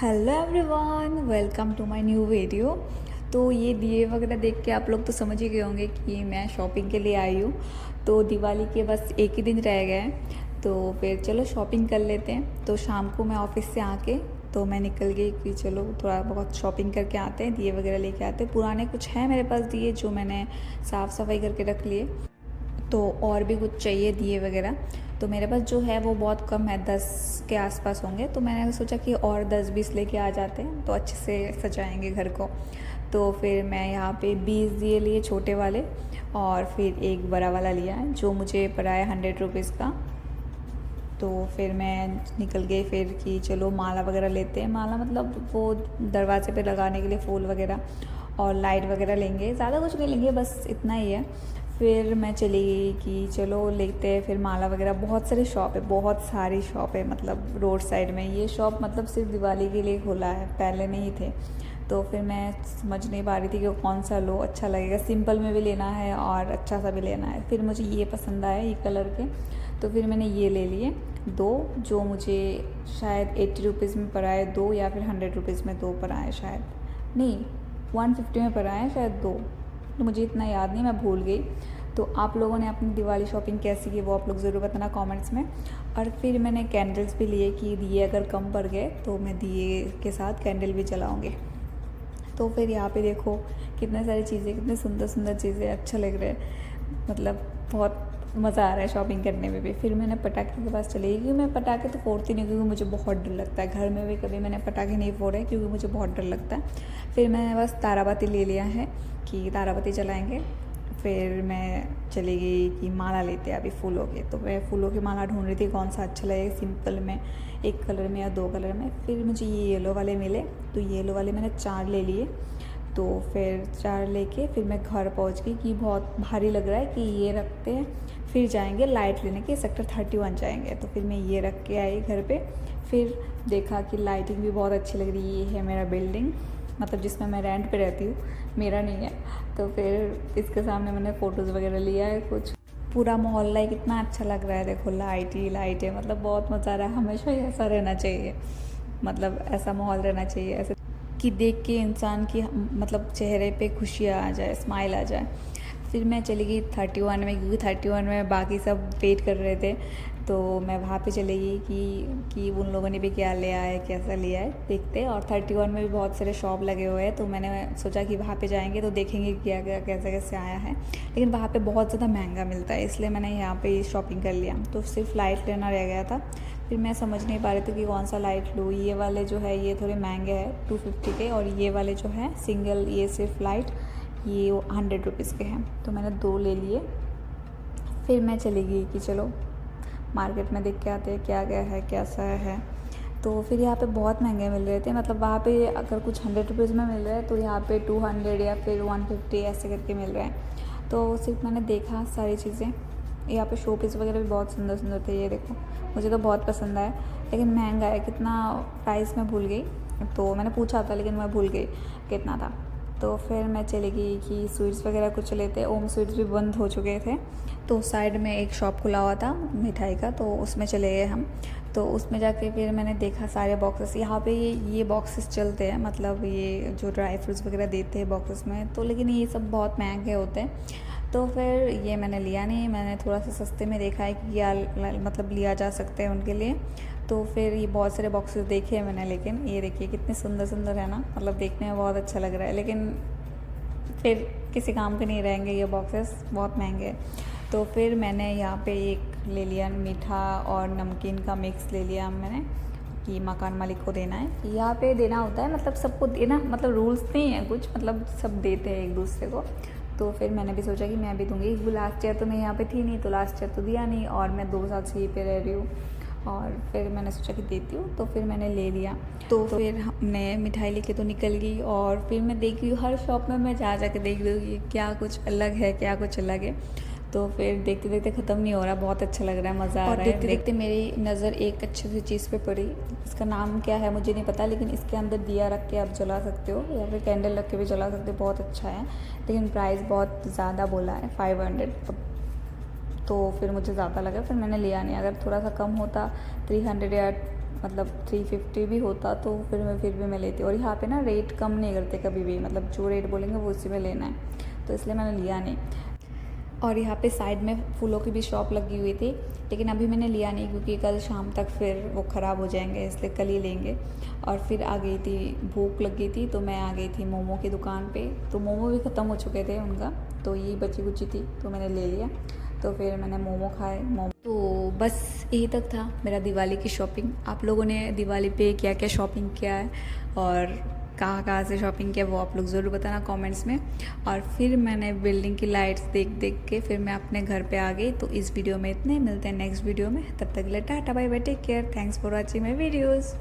Hello everyone, welcome to my new video. तो ये दिए वगैरह देख के आप लोग तो समझ ही गए होंगे कि मैं शॉपिंग के लिए आई हूँ। तो दिवाली के बस एक ही दिन रह गए हैं, तो फिर चलो शॉपिंग कर लेते हैं। तो शाम को मैं ऑफिस से आके तो मैं निकल गई कि चलो थोड़ा बहुत शॉपिंग करके आते हैं, दिए वगैरह लेके आते हैं। पुराने कुछ हैं मेरे पास दिए जो मैंने साफ़ सफाई करके रख लिए, तो और भी कुछ चाहिए दिए वगैरह। तो मेरे पास जो है वो बहुत कम है, 10 के आसपास होंगे। तो मैंने सोचा कि और 10-20 लेके आ जाते हैं तो अच्छे से सजाएंगे घर को। तो फिर मैं यहाँ पे 20 दिए लिए छोटे वाले, और फिर एक बड़ा वाला लिया है जो मुझे पड़ा है 100 रुपीज़ का। तो फिर मैं निकल गई फिर कि चलो माला वगैरह लेते हैं। माला मतलब वो दरवाजे पे लगाने के लिए फूल वगैरह, और लाइट वगैरह लेंगे। ज़्यादा कुछ नहीं लेंगे, बस इतना ही है। फिर मैं चली गई कि चलो लेते हैं फिर माला वगैरह। बहुत सारी शॉप है, बहुत सारी शॉप है, मतलब रोड साइड में। ये शॉप मतलब सिर्फ दिवाली के लिए खोला है, पहले नहीं थे। तो फिर मैं समझ नहीं पा रही थी कि कौन सा लो अच्छा लगेगा। सिंपल में भी लेना है और अच्छा सा भी लेना है। फिर मुझे ये पसंद आया, ये कलर के, तो फिर मैंने ये ले लिए दो, जो मुझे शायद 80 रुपीज़ में पड़ा है दो, या फिर 100 रुपीज़ में दो पड़ा है शायद। नहीं, 150 में पड़ा है शायद दो। तो मुझे इतना याद नहीं, मैं भूल गई। तो आप लोगों ने अपनी दिवाली शॉपिंग कैसी की वो आप लोग ज़रूर बताना कमेंट्स में। और फिर मैंने कैंडल्स भी लिए कि दिए अगर कम पड़ गए तो मैं दिए के साथ कैंडल भी जलाऊँगी। तो फिर यहाँ पे देखो कितने सारी चीज़ें, कितने सुंदर सुंदर चीज़ें, अच्छा लग रहा है। मतलब बहुत मज़ा आ रहा है शॉपिंग करने में भी। फिर मैंने पटाखे के पास चली गई, क्योंकि मैं पटाखे तो फोड़ती नहीं, क्योंकि मुझे बहुत डर लगता है। घर में भी कभी मैंने पटाखे नहीं फोड़े क्योंकि मुझे बहुत डर लगता है। फिर मैंने बस ताराबाती ले लिया है कि ताराबाती जलाएंगे। फिर मैं चली गई कि माला लेते हैं अभी फूलों के। तो मैं फूलों की माला ढूंढ रही थी कौन सा अच्छा लगेगा, सिंपल में, एक कलर में या दो कलर में। फिर मुझे ये येलो वाले मिले, तो येलो वाले मैंने 4 ले लिए। तो फिर 4 लेके फिर मैं घर पहुंच गई कि बहुत भारी लग रहा है कि ये रखते हैं, फिर जाएंगे लाइट लेने के, सेक्टर 31 जाएंगे। तो फिर मैं ये रख के आई घर पे। फिर देखा कि लाइटिंग भी बहुत अच्छी लग रही है। ये है मेरा बिल्डिंग, मतलब जिसमें मैं रेंट पे रहती हूँ, मेरा नहीं है। तो फिर इसके सामने मैंने फ़ोटोज़ वगैरह लिया है कुछ। पूरा मोहल्ला ही कितना अच्छा लग रहा है, देखो लाइट ही लाइट है, मतलब बहुत मज़ा आ रहा है। हमेशा ही ऐसा रहना चाहिए, मतलब ऐसा माहौल रहना चाहिए, ऐसे कि देख के इंसान की मतलब चेहरे पे खुशियाँ आ जाए, स्माइल आ जाए। फिर मैं चली गई 31 में, क्योंकि 31 में बाकी सब वेट कर रहे थे। तो मैं वहाँ पे चली गई कि उन लोगों ने भी क्या लिया है, कैसा लिया है, देखते हैं। और 31 में भी बहुत सारे शॉप लगे हुए हैं, तो मैंने सोचा कि वहाँ पे जाएंगे तो देखेंगे क्या क्या कैसे कैसे आया है। लेकिन वहाँ पे बहुत ज़्यादा महंगा मिलता है, इसलिए मैंने यहाँ पे शॉपिंग कर लिया। तो सिर्फ लाइट लेना रह गया था। फिर मैं समझ नहीं पा रही थी कि कौन सा लाइट लूँ। ये वाले जो है ये थोड़े महंगे हैं, 250 के, और ये वाले जो है सिंगल, ये सिर्फ लाइट, ये 100 रुपीज़ के हैं। तो मैंने 2 ले लिए। फिर मैं चली गई कि चलो मार्केट में देख के आते हैं क्या क्या है, कैसा है। तो फिर यहाँ पे बहुत महंगे मिल रहे थे, मतलब वहाँ पे अगर कुछ 100 रुपीज़ में मिल रहा है तो यहाँ पे 200 या फिर 150 ऐसे करके मिल रहे हैं। तो सिर्फ मैंने देखा सारी चीज़ें। यहाँ पे शो पीस वगैरह भी बहुत सुंदर सुंदर थे, ये देखो, मुझे तो बहुत पसंद आया। लेकिन महंगा है, कितना प्राइस मैं भूल गई। तो मैंने पूछा था लेकिन मैं भूल गई कितना था। तो फिर मैं चली गई कि स्वीट्स वगैरह कुछ लेते। ओम स्वीट्स भी बंद हो चुके थे, तो साइड में एक शॉप खुला हुआ था मिठाई का, तो उसमें चले गए हम। तो उसमें जाके फिर मैंने देखा सारे बॉक्सेस। यहाँ पे ये बॉक्सेस चलते हैं, मतलब ये जो ड्राई फ्रूट्स वगैरह देते हैं बॉक्सेस में, तो लेकिन ये सब बहुत महंगे होते हैं। तो फिर ये मैंने लिया नहीं। मैंने थोड़ा सा सस्ते में देखा है कि क्या मतलब लिया जा सकता है उनके लिए। तो फिर ये बहुत सारे बॉक्सेस देखे हैं मैंने, लेकिन ये देखिए कितने सुंदर सुंदर है ना, मतलब देखने में बहुत अच्छा लग रहा है। लेकिन फिर किसी काम के नहीं रहेंगे ये बॉक्सेस, बहुत महंगे हैं। तो फिर मैंने यहाँ पे एक ले लिया मीठा और नमकीन का मिक्स ले लिया मैंने, कि मकान मालिक को देना है। यहाँ पे देना होता है, मतलब सबको देना, मतलब रूल्स नहीं है कुछ, मतलब सब देते हैं एक दूसरे को। तो फिर मैंने भी सोचा कि मैं भी दूंगी। वो लास्ट ईयर तो मैं यहाँ पे थी नहीं, तो लास्ट ईयर तो दिया नहीं, और मैं 2 साल से यहीं पे रह रही हूँ। और फिर मैंने सोचा कि देती हूँ, तो फिर मैंने ले लिया। तो फिर हमने मिठाई लेके तो निकल गई, और फिर मैं देख रही हूँ हर शॉप में, मैं जा के देख रही हूँ कि क्या कुछ अलग है, क्या कुछ अलग है। तो फिर देखते देखते ख़त्म नहीं हो रहा, बहुत अच्छा लग रहा है, मज़ा आ रहा है। देखते देखते मेरी नज़र एक अच्छी सी चीज़ पे पड़ी। इसका नाम क्या है मुझे नहीं पता, लेकिन इसके अंदर दिया रख के आप जला सकते हो, या फिर कैंडल रख के भी जला सकते हो, बहुत अच्छा है। लेकिन प्राइस बहुत ज़्यादा बोला है, 500। तो फिर मुझे ज़्यादा लगा, फिर मैंने लिया नहीं। अगर थोड़ा सा कम होता, 300 या मतलब 350 भी होता तो फिर भी मैं लेती। और यहाँ पे ना रेट कम नहीं करते कभी भी, मतलब जो रेट बोलेंगे वो उसी में लेना है, तो इसलिए मैंने लिया नहीं। और यहाँ पे साइड में फूलों की भी शॉप लगी हुई थी, लेकिन अभी मैंने लिया नहीं क्योंकि कल शाम तक फिर वो ख़राब हो जाएंगे, इसलिए कल ही लेंगे। और फिर आ गई थी, भूख लग गई थी तो मैं आ गई थी मोमो की दुकान पे। तो मोमो भी ख़त्म हो चुके थे उनका, तो यही बची कुची थी तो मैंने ले लिया। तो फिर मैंने मोमो खाए। तो बस यही तक था मेरा दिवाली की शॉपिंग। आप लोगों ने दिवाली पे क्या क्या शॉपिंग किया है और कहाँ कहाँ से शॉपिंग किया वो आप लोग ज़रूर बताना कमेंट्स में। और फिर मैंने बिल्डिंग की लाइट्स देख देख के फिर मैं अपने घर पे आ गई। तो इस वीडियो में इतने, मिलते हैं नेक्स्ट वीडियो में, तब तक के लिए tata bye bye, take care, thanks for watching my videos.